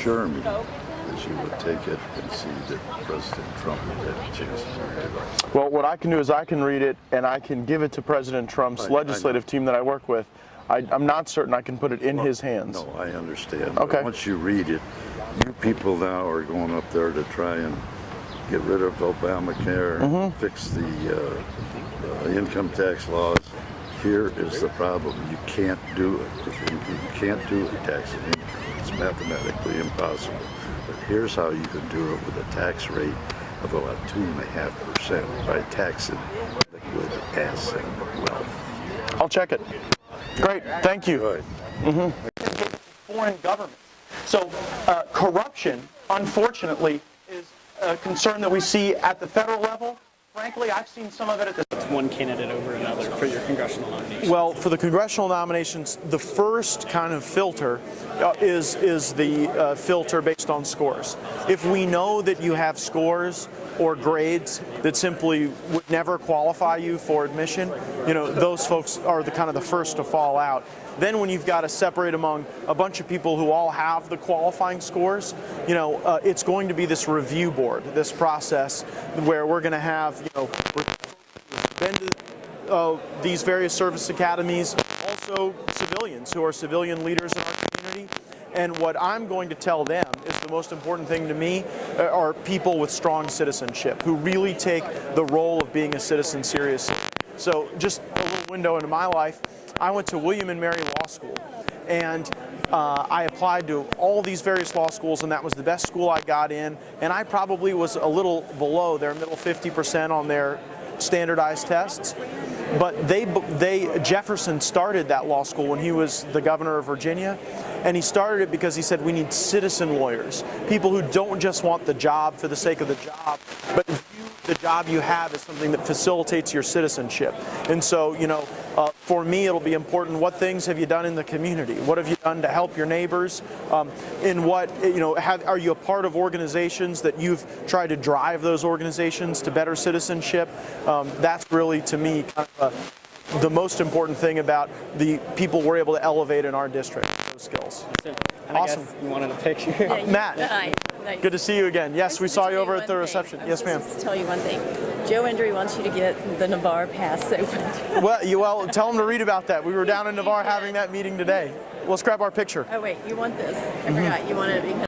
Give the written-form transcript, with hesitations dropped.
assure me that you would take it and see that President Trump would have a chance to read it? Well, what I can do is I can read it and I can give it to President Trump's legislative team that I work with. I'm not certain I can put it in his hands. No, I understand. Okay. But once you read it, you people now are going up there to try and get rid of Obamacare, fix the income tax laws. Here is the problem. You can't do it. You can't do a tax on income. It's mathematically impossible. But here's how you can do it with a tax rate of about 2.5% by taxing liquid asset wealth. I'll check it. Great, thank you. Right. Foreign government. So corruption, unfortunately, is a concern that we see at the federal level. Frankly, I've seen some of it at the one candidate over another for your congressional nominations. Well, for the congressional nominations, the first kind of filter is the filter based on scores. If we know that you have scores or grades that simply would never qualify you for admission, those folks are the kind of the first to fall out. Then when you've got to separate among a bunch of people who all have the qualifying scores, it's going to be this review board, this process where we're going to have, been to these various service academies, also civilians who are civilian leaders in our community. And what I'm going to tell them is the most important thing to me are people with strong citizenship who really take the role of being a citizen seriously. So just a little window into my life, I went to William and Mary Law School, and I applied to all these various law schools, and that was the best school I got in, and I probably was a little below their middle 50% on their standardized tests. But Jefferson started that law school when he was the governor of Virginia, and he started it because he said we need citizen lawyers, people who don't just want the job for the sake of the job, but view the job you have as something that facilitates your citizenship. And so, for me, it'll be important. What things have you done in the community? What have you done to help your neighbors? In what, are you a part of organizations that you've tried to drive those organizations to better citizenship? That's really, to me, kind of the most important thing about the people we're able to elevate in our district, those skills. And awesome. I guess you wanted a picture. Matt, good to see you again. Yes, we saw you over at the reception. Yes, ma'am. Just tell you one thing. Joe Endry wants you to get the Navarre pass opened. Well, tell him to read about that. We were down in Navarre having that meeting today. Let's grab our picture. Oh wait, you want this? I forgot. You want it because